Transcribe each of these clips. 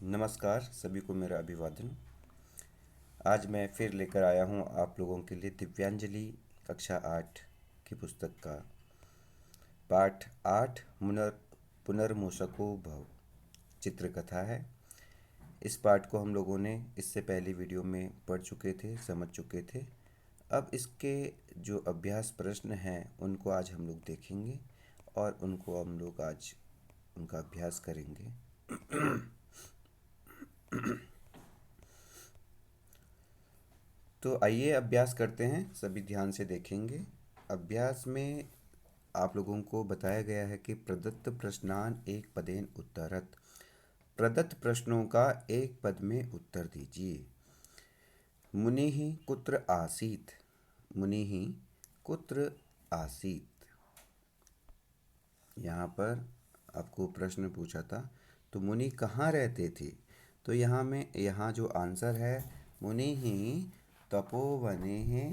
नमस्कार सभी को मेरा अभिवादन। आज मैं फिर लेकर आया हूँ आप लोगों के लिए दिव्यांजलि कक्षा 8 की पुस्तक का पाठ 8 पुनर्मूसको भव चित्रकथा है। इस पाठ को हम लोगों ने इससे पहली वीडियो में पढ़ चुके थे, समझ चुके थे। अब इसके जो अभ्यास प्रश्न हैं उनको आज हम लोग देखेंगे और उनको हम लोग आज उनका अभ्यास करेंगे। तो आइए अभ्यास करते हैं, सभी ध्यान से देखेंगे। अभ्यास में आप लोगों को बताया गया है कि प्रदत्त प्रश्नान एक पदेन उत्तरत। प्रदत्त प्रश्नों का एक पद में उत्तर दीजिए। मुनिः कुत्र आसीत्। मुनिः कुत्र आसीत्। यहाँ पर आपको प्रश्न पूछा था, तो मुनि कहाँ रहते थे। तो यहाँ जो आंसर है, मुनिः तपोवने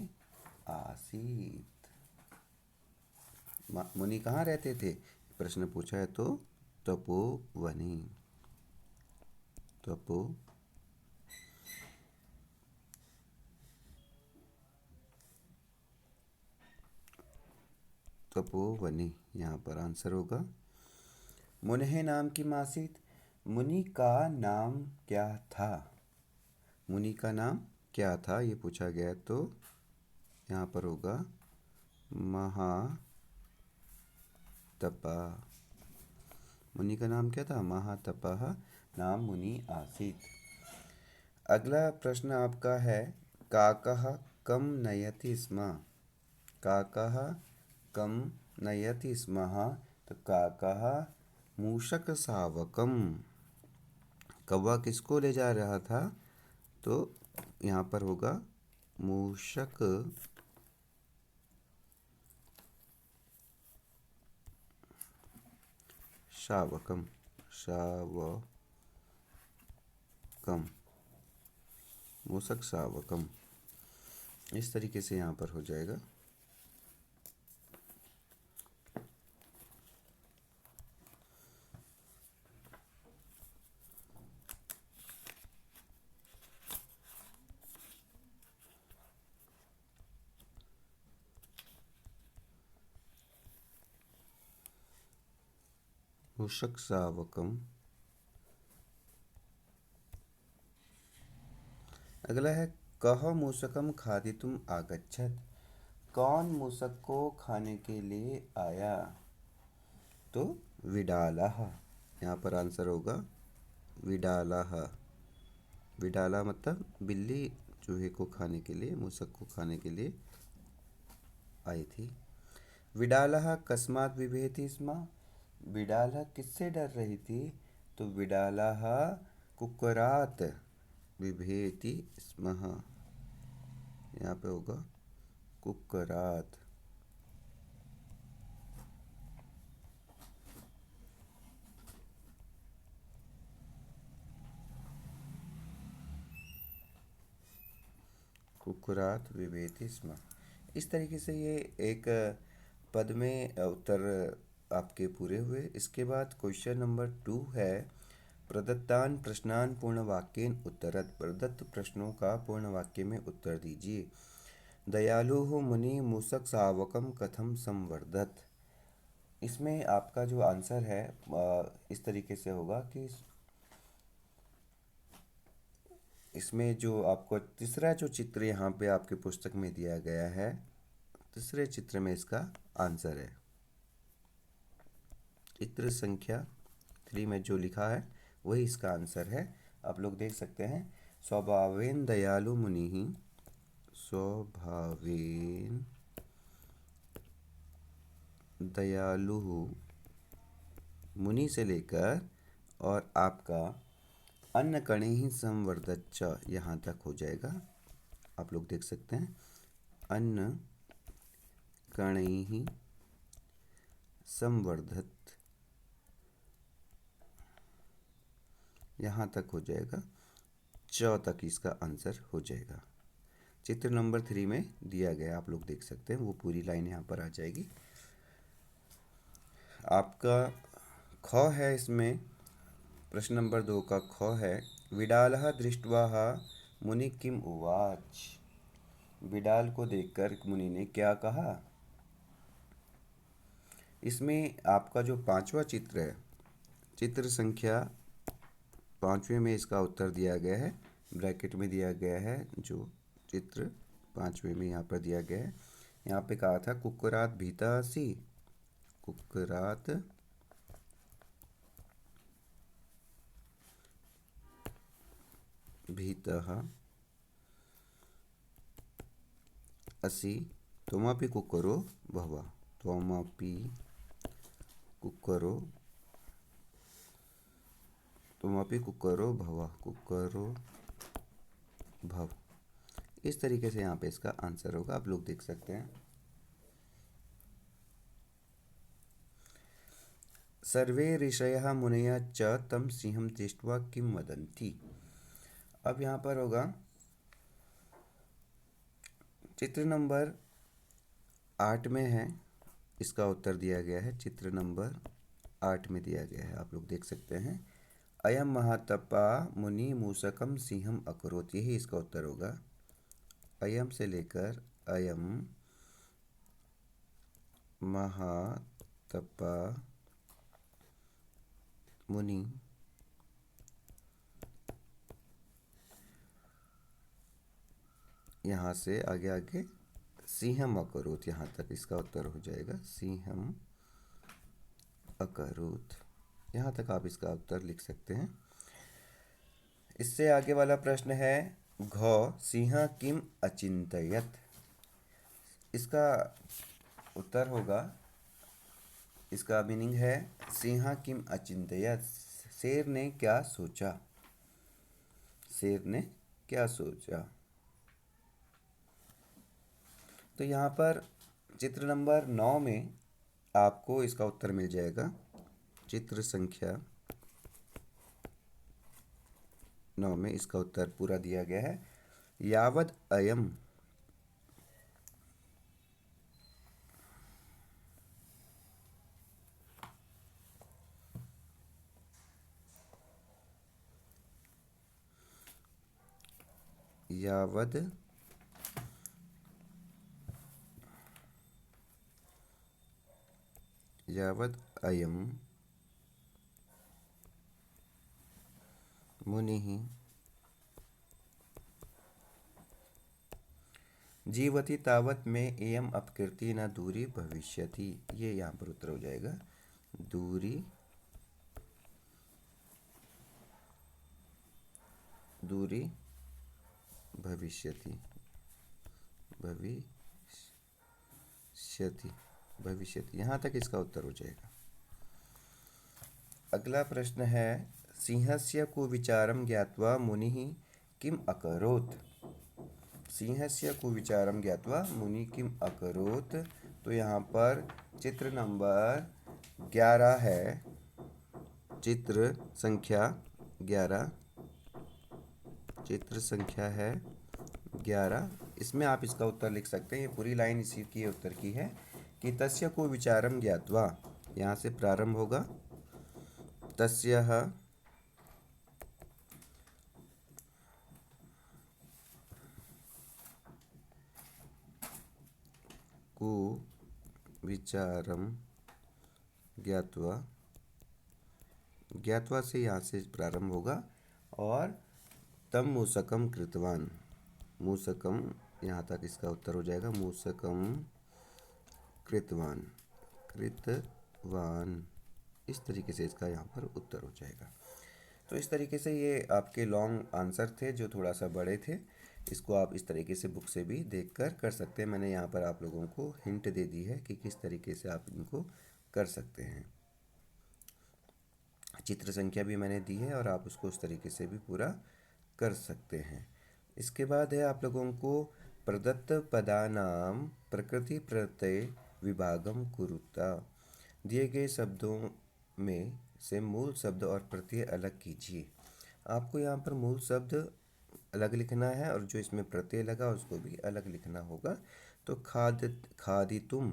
आसीत्। मुनि कहाँ रहते थे, प्रश्न पूछा है तो तपोवने। तपोवने यहाँ पर आंसर होगा। मुनेः नाम किम आसीत्। मुनि का नाम क्या था। मुनि का नाम क्या था ये पूछा गया, तो यहाँ पर होगा महातपः। मुनि का नाम क्या था, महातपः नाम मुनि आसीत्। अगला प्रश्न आपका है, काकः कम नयति स्म। काकः कम नयति स्म, तो काकः मूषक शावकम। कौवा किसको ले जा रहा था, तो यहाँ पर होगा मूषक शावकम। मूषक शावकम, इस तरीके से यहाँ पर हो जाएगा। मूषक शावकम। अगला है, कः मूषकम खादितुम आगच्छत्। कौन मूषक को खाने के लिए आया, तो विडालः। यहाँ पर आंसर होगा विडालः। विडाला मतलब बिल्ली चूहे को खाने के लिए, मूषक को खाने के लिए आई थी। विडालः कस्मात् बिभेति स्म। विडालः किससे डर रही थी, तो विडालः कुक्कुरात् बिभेति स्म। यहाँ पे होगा कुक्कुरात्। कुक्कुरात् बिभेति स्म। इस तरीके से ये एक पद में उत्तर आपके पूरे हुए। इसके बाद क्वेश्चन नंबर 2 है, प्रदत्तान प्रश्नान पूर्ण वाक्येन उत्तरत। प्रदत्त प्रश्नों का पूर्ण वाक्य में उत्तर दीजिए। दयालुः मुनि मूषक शावकम कथम संवर्धत। इसमें आपका जो आंसर है इस तरीके से होगा कि इसमें जो आपको तीसरा जो चित्र यहाँ पे आपके पुस्तक में दिया गया है, तीसरे चित्र में इसका आंसर है। चित्र संख्या 3 में जो लिखा है वही इसका आंसर है। आप लोग देख सकते हैं, स्वभावेन दयालु मुनिः। स्वभावेन दयालु मुनि से लेकर और आपका अन्न कणैः संवर्धत च, यहाँ तक हो जाएगा। आप लोग देख सकते हैं, अन्न कणैः संवर्धत, यहाँ तक हो जाएगा। च तक इसका आंसर हो जाएगा। चित्र नंबर 3 में दिया गया, आप लोग देख सकते हैं, वो पूरी लाइन यहाँ पर आ जाएगी। आपका ख है इसमें, प्रश्न नंबर 2 का ख है, विडालः दृष्ट्वा मुनि किम उवाच। विडाल को देखकर मुनि ने क्या कहा। इसमें आपका जो पांचवा चित्र है, चित्र संख्या 5वें में इसका उत्तर दिया गया है। ब्रैकेट में दिया गया है जो चित्र 5वें में यहाँ पर दिया गया है। यहाँ पे कहा था कुक्कुरात भीतासी, कुक्कुरात भीतः असि त्वमपि कुक्कुरो भव, त्वमपि कुक्कुरो, त्वमपि कुक्कुरो भव, कुक्कुरो भव। इस तरीके से यहाँ पे इसका आंसर होगा, आप लोग देख सकते हैं। सर्वे ऋषयः मुनयः च तं सिंहं दृष्ट्वा किं वदन्ति। अब यहाँ पर होगा चित्र नंबर 8 में है, इसका उत्तर दिया गया है। चित्र नंबर 8 में दिया गया है, आप लोग देख सकते हैं। अयम महातपा मुनि मूसकम सिंहम अकरोत, यही इसका उत्तर होगा। अयम से लेकर अयम महातपा मुनि यहाँ से आगे आगे सिंहम अकरोत, यहाँ तक इसका उत्तर हो जाएगा। सिंहम अकरोत, यहाँ तक आप इसका उत्तर लिख सकते हैं। इससे आगे वाला प्रश्न है, घ सिंह किम अचिंतयत। इसका उत्तर होगा, इसका मीनिंग है सिंह किम अचिंतयत, शेर ने क्या सोचा, शेर ने क्या सोचा। तो यहाँ पर चित्र नंबर 9 में आपको इसका उत्तर मिल जाएगा। चित्र संख्या 9 में इसका उत्तर पूरा दिया गया है। यावद अयम यावद यावद अयम मुनिः जीवति तावत में एयम अपकृति न दूरी भविष्यति। ये यहाँ पर उत्तर हो जाएगा, दूरी दूरी भविष्यति, भविष्यति भविष्यति, यहाँ तक इसका उत्तर हो जाएगा। अगला प्रश्न है, सिंहस्य कुविचारं ज्ञात्वा मुनिः किम अकरोत्। सिंहस्य कुविचारं ज्ञात्वा मुनि किम अकरोत्। तो यहाँ पर चित्र नंबर 11 है, चित्र संख्या 11, चित्र संख्या है 11। इसमें आप इसका उत्तर लिख सकते हैं। ये पूरी लाइन इसी की उत्तर की है कि तस्य को विचारम ज्ञात्वा, यहाँ से प्रारंभ होगा। तस्यः को विचारम ज्ञात्वा, ज्ञात्वा से यहाँ से प्रारंभ होगा और तम मूसकम कृतवान, मूसकम यहाँ तक इसका उत्तर हो जाएगा। मूसकम कृतवान, कृतवान, इस तरीके से इसका यहाँ पर उत्तर हो जाएगा। तो इस तरीके से ये आपके लॉन्ग आंसर थे जो थोड़ा सा बड़े थे। इसको आप इस तरीके से बुक से भी देखकर कर सकते हैं। मैंने यहाँ पर आप लोगों को हिंट दे दी है कि किस तरीके से आप इनको कर सकते हैं। चित्र संख्या भी मैंने दी है और आप उसको उस तरीके से भी पूरा कर सकते हैं। इसके बाद है आप लोगों को प्रदत्त पदानाम प्रकृति प्रत्यय विभागम कुरुता। दिए गए शब्दों में से मूल शब्द और प्रत्यय अलग कीजिए। आपको यहाँ पर मूल शब्द अलग लिखना है और जो इसमें प्रत्यय लगा उसको भी अलग लिखना होगा। तो खादितुम,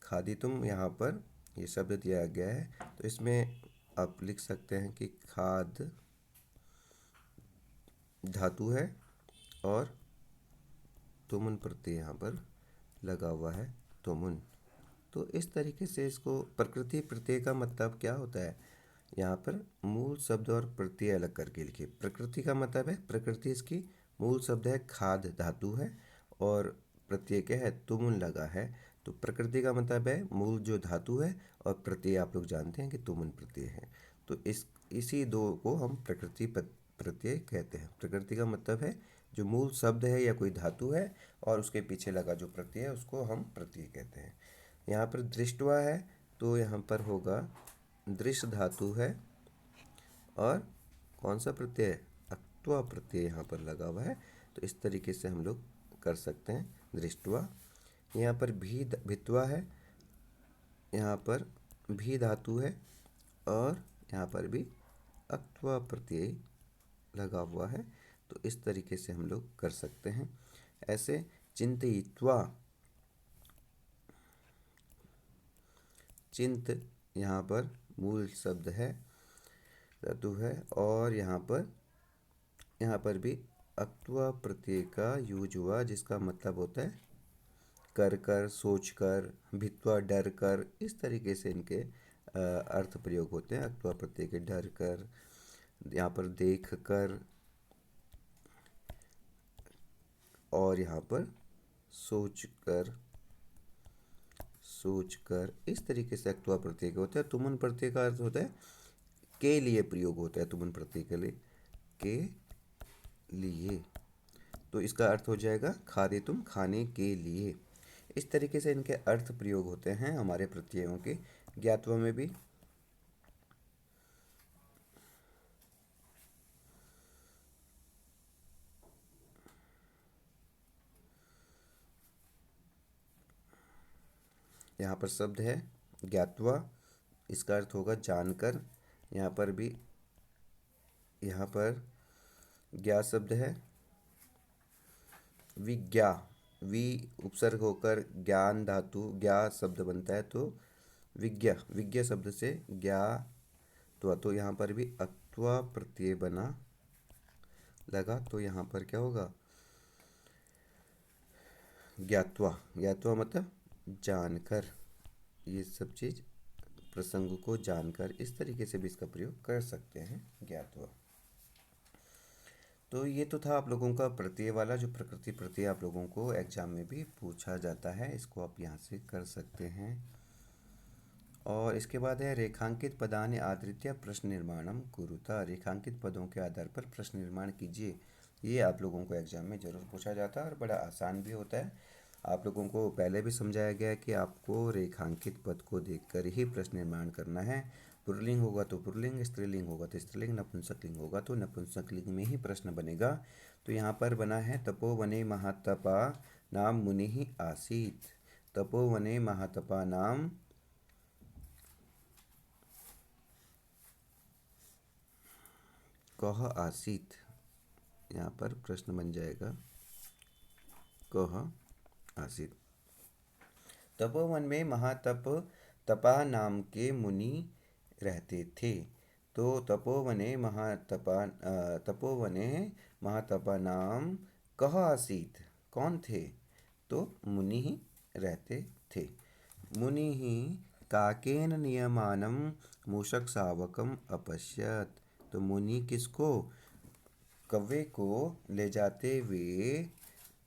खादितुम यहाँ पर ये शब्द दिया गया है, तो इसमें आप लिख सकते हैं कि खाद धातु है और तुमुन प्रत्यय यहाँ पर लगा हुआ है, तुमुन। तो इस तरीके से इसको प्रकृति प्रत्यय का मतलब क्या होता है, यहाँ पर मूल शब्द और प्रत्यय अलग करके लिखिए। प्रकृति का मतलब है, प्रकृति इसकी मूल शब्द है, खाद धातु है, और प्रत्यय क्या है, तुमुन लगा है। तो प्रकृति का मतलब है मूल जो धातु है, और प्रत्यय आप लोग जानते हैं कि तुमुन प्रत्यय है। तो इसी दो को हम प्रकृति प्रत्यय कहते हैं। प्रकृति का मतलब है जो मूल शब्द है या कोई धातु है, और उसके पीछे लगा जो प्रत्यय है उसको हम प्रत्यय कहते हैं। यहाँ पर दृष्टवा है, तो यहाँ पर होगा दृश्य धातु है, और कौन सा प्रत्यय है, अक्त्वा प्रत्यय यहाँ पर लगा हुआ है। तो इस तरीके से हम लोग कर सकते हैं दृष्टवा। यहाँ पर भित्वा है, यहाँ पर भी धातु है, और यहाँ पर भी अक्त्वा प्रत्यय लगा हुआ है। तो इस तरीके से हम लोग कर सकते हैं। ऐसे चिंतयित्वा, चिंत यहाँ पर मूल शब्द है, धातु है, और यहाँ पर भी अक्त्वा प्रत्यय का यूज हुआ, जिसका मतलब होता है कर कर, सोच कर, भित्वा डर कर। इस तरीके से इनके अर्थ प्रयोग होते हैं। अक्त्वा प्रत्यय के डर कर, यहाँ पर देख कर, और यहाँ पर सोच कर, इस तरीके से अक्त्वा प्रत्यय के होता है। तुमुन प्रत्यय का अर्थ होता है के लिए प्रयोग होता है, तुमुन प्रत्यय के लिए, के लिए। तो इसका अर्थ हो जाएगा खादितुम, खाने के लिए। इस तरीके से इनके अर्थ प्रयोग होते हैं हमारे प्रत्ययों के। ज्ञात्वा में भी यहाँ पर शब्द है ज्ञात्वा, इसका अर्थ होगा जानकर। यहाँ पर भी, यहाँ पर ज्ञा शब्द है, विज्ञा, वि उपसर्ग होकर ज्ञान धातु ज्ञा शब्द बनता है, तो विज्ञा शब्द से ज्ञा। तो यहाँ पर भी अक्त्वा प्रत्यय बना लगा, तो यहाँ पर क्या होगा, ज्ञात्वा मतलब जानकर, ये सब चीज़ प्रसंग को जानकर, इस तरीके से भी इसका प्रयोग कर सकते हैं ज्ञात्वा। तो ये तो था आप लोगों का प्रत्यय वाला, जो प्रकृति प्रत्यय आप लोगों को एग्जाम में भी पूछा जाता है, इसको आप यहाँ से कर सकते हैं। और इसके बाद है रेखांकित पदानि आधृत्य प्रश्न निर्माणम कुरुता। रेखांकित पदों के आधार पर प्रश्न निर्माण कीजिए। ये आप लोगों को एग्जाम में ज़रूर पूछा जाता है, और बड़ा आसान भी होता है। आप लोगों को पहले भी समझाया गया है कि आपको रेखांकित पद को देखकर ही प्रश्न निर्माण करना है। पुल्लिंग होगा तो पुल्लिंग, स्त्रीलिंग होगा तो स्त्रीलिंग, नपुंसकलिंग होगा तो नपुंसकलिंग में ही प्रश्न बनेगा। तो यहाँ पर बना है तपोवने महातपा नाम मुनि ही आसीत। तपोवने महातपा नाम कह आसीत, यहाँ पर प्रश्न बन जाएगा कह आसीत। तपोवन में महातप तपा नाम के मुनि रहते थे। तो तपोवने महातपा नाम कह आसीत, कौन थे, तो मुनि ही रहते थे। मुनि ही काकेन नियमानम मूषक शावकम अपश्यत। तो मुनि किसको, कव्वे को ले जाते हुए,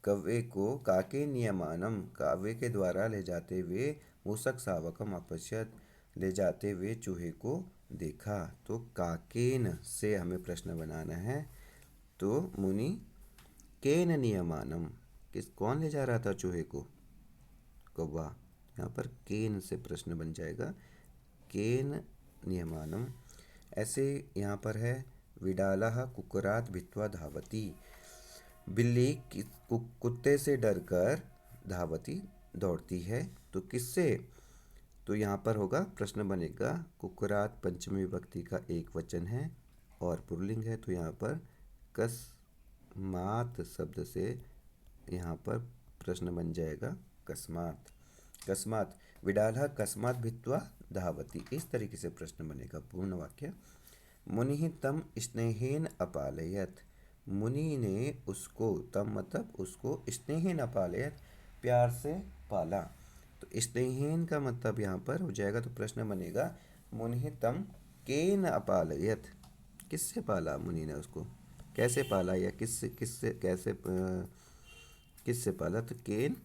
कव्वे को काके नियमानम, काव्य के द्वारा ले जाते हुए, मूषक शावकम अपश्यत, ले जाते हुए चूहे को देखा। तो काकेन से हमें प्रश्न बनाना है। तो मुनि केन नियमानम, कौन ले जा रहा था चूहे को, कौवा। यहाँ पर केन से प्रश्न बन जाएगा, केन नियमानम। ऐसे यहाँ पर है विडालः कुक्कुरात् भित्वा धावति। बिल्ली कुत्ते से डरकर धावती, दौड़ती है। तो किससे, तो यहाँ पर होगा प्रश्न बनेगा कुक्कुरात् पंचमी विभक्ति का एक वचन है और पुल्लिंग है, तो यहाँ पर कस्मात शब्द से यहाँ पर प्रश्न बन जाएगा कस्मात। कस्मात विडालः कस्मात् भित्त्वा धावति। इस तरीके से प्रश्न बनेगा पूर्ण वाक्य। मुनिः तम स्नेहेन अपालयत्। मुनि ने उसको, तम मतलब उसको, स्नेहेन अपालयत् प्यार से पाला। तो स्नेहेन का मतलब यहाँ पर हो जाएगा, तो प्रश्न बनेगा मुनिः तम केन अपालयत्। किससे पाला मुनि ने उसको, कैसे पाला, या किससे किससे कैसे किससे पाला, तो केन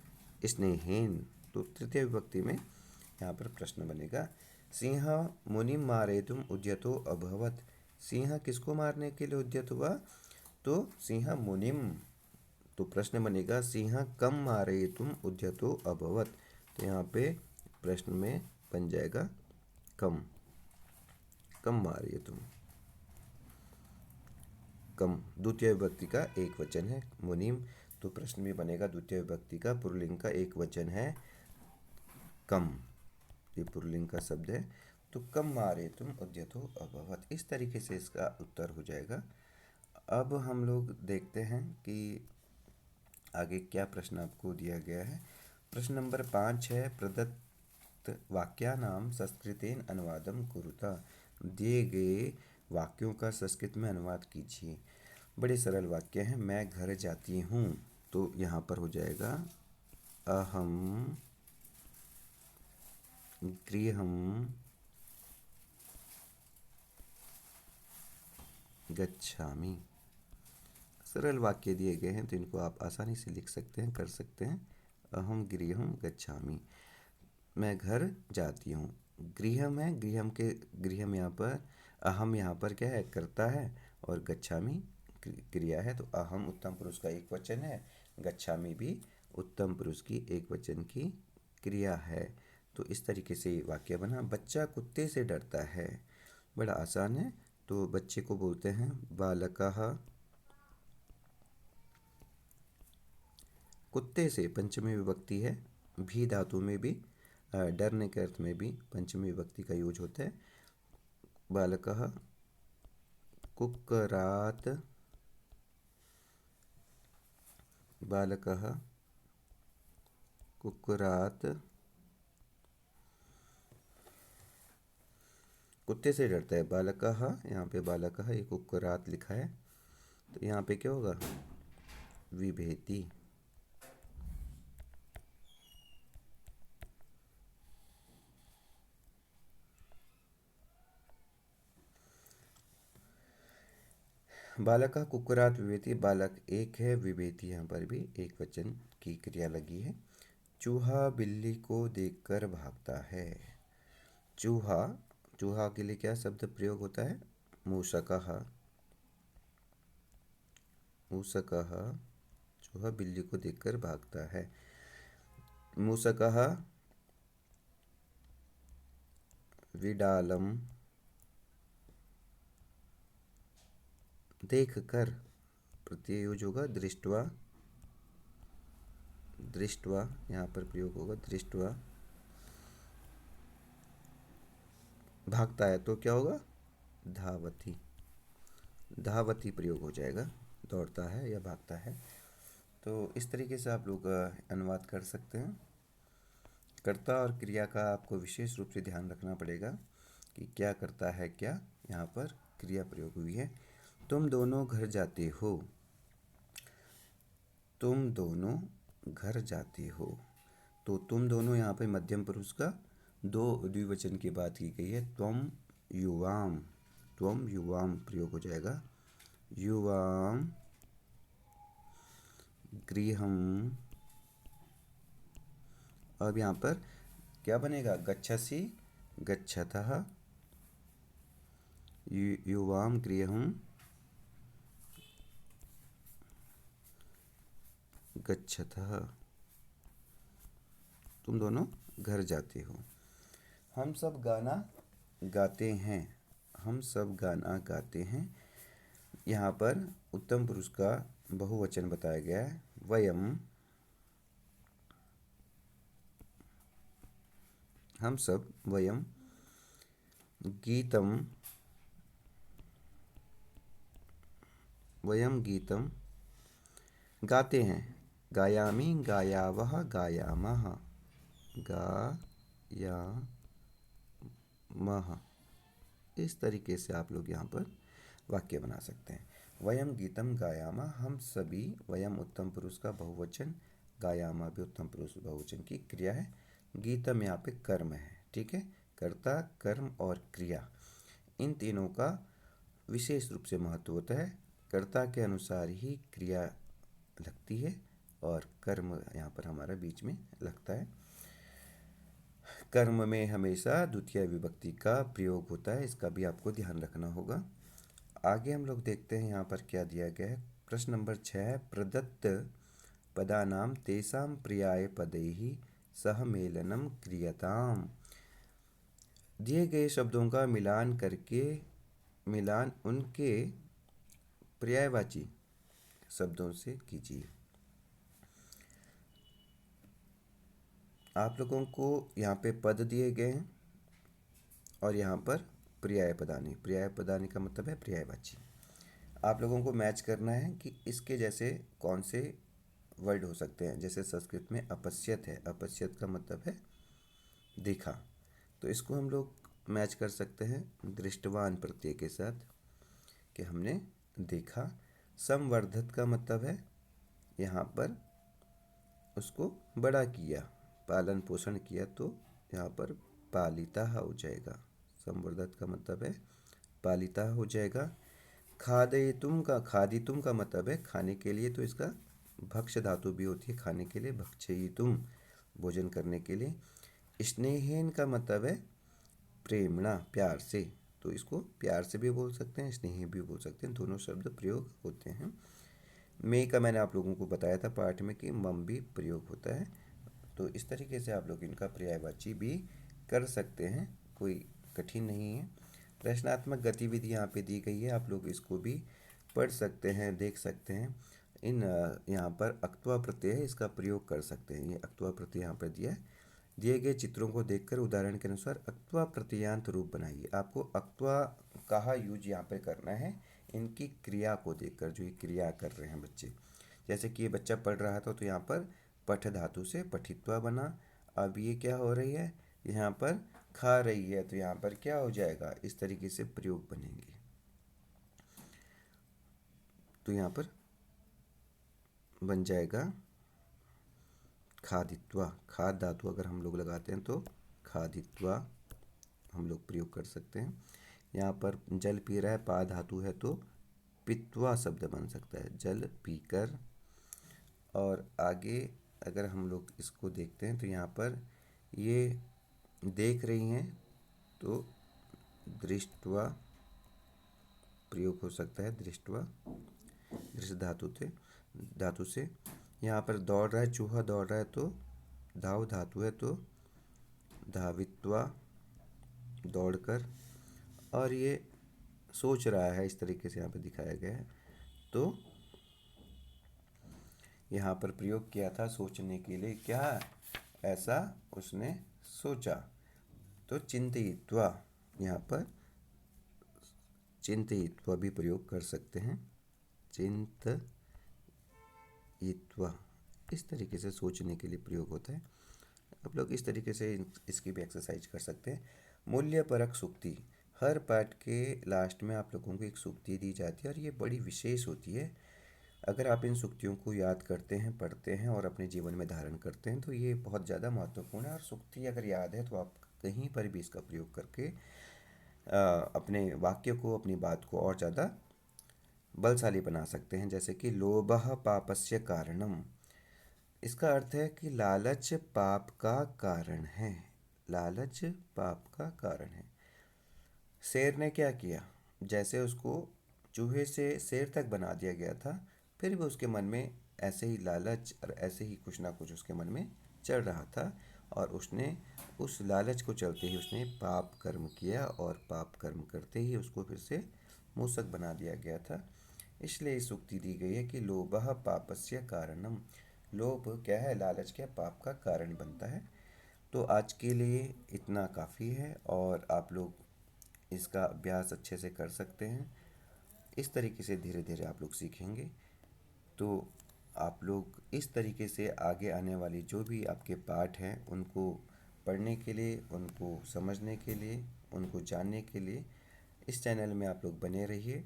स्नेहेन। तो तृतीय विभक्ति में यहाँ पर प्रश्न बनेगा। सिंह मुनिम मारेतुम उद्यतो अभवत्। सिंह किसको मारने के लिए उद्यत हुआ, तो सिंह मुनिम। तो प्रश्न बनेगा सिंह कम मारेतुम उद्यतो अभवत्। तो यहाँ पे प्रश्न में बन जाएगा कम, कम मारेतुम, कम द्वितीय विभक्ति का एक वचन है मुनिम। तो प्रश्न में बनेगा द्वितीय विभक्ति का पुल्लिंग का एक वचन है कम, ये पुल्लिंग का शब्द है। तो कम मारे तुम उद्यतो अभवत्। इस तरीके से इसका उत्तर हो जाएगा। अब हम लोग देखते हैं कि आगे क्या प्रश्न आपको दिया गया है। प्रश्न नंबर 5 है, प्रदत्त वाक्यानां संस्कृतेन अनुवादम कुरुता। दिए गए वाक्यों का संस्कृत में अनुवाद कीजिए। बड़े सरल वाक्य हैं। मैं घर जाती हूँ, तो यहाँ पर हो जाएगा अहम गृहं गच्छामि। सरल वाक्य दिए गए हैं, तो इनको आप आसानी से लिख सकते हैं, कर सकते हैं। अहम गृहं गच्छामि, मैं घर जाती हूँ। गृहम है, गृहम के गृहम यहाँ पर, अहम यहाँ पर क्या है, करता है, और गच्छामि क्रिया है। तो अहम उत्तम पुरुष का एक वचन है, गच्छामि भी उत्तम पुरुष की एक वचन की क्रिया है। तो इस तरीके से वाक्य बना। बच्चा कुत्ते से डरता है, बड़ा आसान है। तो बच्चे को बोलते हैं बालकः। कुत्ते से पंचमी विभक्ति है, भी धातु में भी डरने के अर्थ में भी पंचमी विभक्ति का यूज होता है। बालकः कुक्करात्, बालकः कुक्करात् कुत्ते से डरता है। बालकः, यहाँ पे बालकः, ये कुक्करात् लिखा है, तो यहाँ पे क्या होगा, विभेति। बालक कुक्कुरात विभेति, बालक एक है, विभेति यहाँ पर भी एक वचन की क्रिया लगी है। चूहा बिल्ली को देखकर भागता है। चूहा, चूहा के लिए क्या शब्द प्रयोग होता है, मूषकः। मूषकः, चूहा बिल्ली को देखकर भागता है। मूषकः विडालम देखकर, प्रत्यय यूज होगा दृष्टवा। दृष्टवा यहाँ पर प्रयोग होगा, दृष्टवा भागता है, तो क्या होगा, धावति। धावति प्रयोग हो जाएगा, दौड़ता है या भागता है। तो इस तरीके से आप लोग अनुवाद कर सकते हैं। कर्ता और क्रिया का आपको विशेष रूप से ध्यान रखना पड़ेगा कि क्या करता है, क्या यहाँ पर क्रिया प्रयोग हुई है। तुम दोनों घर जाते हो, तुम दोनों घर जाते हो। तो तुम दोनों यहाँ पे मध्यम पुरुष का दो द्विवचन की बात की गई है। त्वम युवाम, त्वम युवाम प्रयोग हो जाएगा। युवाम गृहम। अब यहाँ पर क्या बनेगा, गच्छसि गच्छतः। युवाम गृहम गच्छतः, तुम दोनों घर जाते हो। हम सब गाना गाते हैं, हम सब गाना गाते हैं। यहाँ पर उत्तम पुरुष का बहुवचन बताया गया है, वयम। हम सब, वयम। गीतम, वयम गीतम गाते हैं। गायामि गायावः गायामः, गायामः या मह, इस तरीके से आप लोग यहाँ पर वाक्य बना सकते हैं। वयम गीतम गायामा, हम सभी, वयम उत्तम पुरुष का बहुवचन, गायामा भी उत्तम पुरुष बहुवचन की क्रिया है, गीतम यहाँ पे कर्म है। ठीक है, कर्ता, कर्म और क्रिया, इन तीनों का विशेष रूप से महत्व होता है। कर्ता के अनुसार ही क्रिया लगती है और कर्म यहाँ पर हमारा बीच में लगता है। कर्म में हमेशा द्वितीय विभक्ति का प्रयोग होता है, इसका भी आपको ध्यान रखना होगा। आगे हम लोग देखते हैं यहाँ पर क्या दिया गया है। प्रश्न नंबर 6, प्रदत्त पदानाम तेषां पर्याय पदैहि सह मेलनम क्रियताम। दिए गए शब्दों का मिलान उनके पर्यायवाची शब्दों से कीजिए। आप लोगों को यहाँ पे पद दिए गए हैं और यहाँ पर पर्याय पदानी का मतलब है पर्यायवाची। आप लोगों को मैच करना है कि इसके जैसे कौन से वर्ड हो सकते हैं। जैसे संस्कृत में अपश्यत है, अपश्यत का मतलब है देखा, तो इसको हम लोग मैच कर सकते हैं दृष्टवान प्रत्यय के साथ कि हमने देखा। संवर्धत का मतलब है यहाँ पर उसको बड़ा किया, पालन पोषण किया, तो यहाँ पर पालिता हो जाएगा। संवर्धत का मतलब है पालिता हो जाएगा। खादितुम का मतलब है खाने के लिए, तो इसका भक्ष धातु भी होती है खाने के लिए, भक्षयितुम भोजन करने के लिए। स्नेहेन का मतलब है प्रेमणा, प्यार से, तो इसको प्यार से भी बोल सकते हैं, स्नेह भी बोल सकते हैं, दोनों शब्द प्रयोग होते हैं। मे का मैंने आप लोगों को बताया था पाठ में कि मम भी प्रयोग होता है। तो इस तरीके से आप लोग इनका पर्यायवाची भी कर सकते हैं, कोई कठिन नहीं है। प्रश्नात्मक गतिविधि यहाँ पे दी गई है, आप लोग इसको भी पढ़ सकते हैं, देख सकते हैं। यहाँ पर अक्त्वा प्रत्यय है, इसका प्रयोग कर सकते हैं। ये अक्त्वा प्रत्यय यहाँ पर दिया है। दिए गए चित्रों को देखकर उदाहरण के अनुसार अक्त्वा प्रत्ययांत रूप बनाइए। आपको अक्त्वा कहा यूज यहाँ पे करना है इनकी क्रिया को देखकर, जो ये क्रिया कर रहे हैं बच्चे। जैसे कि ये बच्चा पढ़ रहा था तो यहाँ पर पठ धातु से पठित्वा बना। अब ये क्या हो रही है, यहाँ पर खा रही है, तो यहाँ पर क्या हो जाएगा, इस तरीके से प्रयोग बनेंगे। तो यहाँ पर बन जाएगा खादित्वा। खाद धातु अगर हम लोग लगाते हैं तो खादित्वा हम लोग प्रयोग कर सकते हैं। यहाँ पर जल पी रहा है, पा धातु है, तो पित्वा शब्द बन सकता है, जल पीकर। और आगे अगर हम लोग इसको देखते हैं तो यहाँ पर ये देख रही हैं, तो दृष्टवा प्रयोग हो सकता है, दृष्टवा दृष्ट धातु से। यहाँ पर दौड़ रहा है, चूहा दौड़ रहा है, तो धाव धातु है, तो धावित्वा दौड़कर। और ये सोच रहा है, इस तरीके से यहाँ पे दिखाया गया है, तो यहाँ पर प्रयोग किया था सोचने के लिए, क्या ऐसा उसने सोचा, तो चिंतयित्वा, यहाँ पर चिंतयित्वा भी प्रयोग कर सकते हैं, चिंतयित्वा इस तरीके से सोचने के लिए प्रयोग होता है। आप लोग इस तरीके से इसकी भी एक्सरसाइज कर सकते हैं। मूल्य परक सूक्ति, हर पाठ के लास्ट में आप लोगों को एक सूक्ति दी जाती है और ये बड़ी विशेष होती है। अगर आप इन सूक्तियों को याद करते हैं, पढ़ते हैं और अपने जीवन में धारण करते हैं तो ये बहुत ज़्यादा महत्वपूर्ण है। और सूक्ति अगर याद है तो आप कहीं पर भी इसका प्रयोग करके अपने वाक्य को, अपनी बात को और ज़्यादा बलशाली बना सकते हैं। जैसे कि लोभः पापस्य कारणम, इसका अर्थ है कि लालच पाप का कारण है, लालच पाप का कारण है। शेर ने क्या किया, जैसे उसको चूहे से शेर तक बना दिया गया था, फिर भी उसके मन में ऐसे ही लालच और ऐसे ही कुछ ना कुछ उसके मन में चल रहा था, और उसने उस लालच को चलते ही उसने पाप कर्म किया, और पाप कर्म करते ही उसको फिर से मूसक बना दिया गया था। इसलिए इस उक्ति दी गई है कि लोभः पापस्य कारणम, लोभ क्या है, लालच क्या, पाप का कारण बनता है। तो आज के लिए इतना काफ़ी है, और आप लोग इसका अभ्यास अच्छे से कर सकते हैं। इस तरीके से धीरे धीरे आप लोग सीखेंगे, तो आप लोग इस तरीके से आगे आने वाली जो भी आपके पाठ हैं उनको पढ़ने के लिए, उनको समझने के लिए, उनको जानने के लिए इस चैनल में आप लोग बने रहिए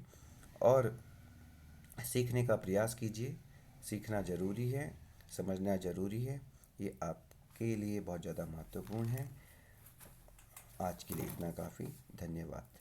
और सीखने का प्रयास कीजिए। सीखना ज़रूरी है, समझना ज़रूरी है, ये आपके लिए बहुत ज़्यादा महत्वपूर्ण है। आज के लिए इतना काफ़ी। धन्यवाद।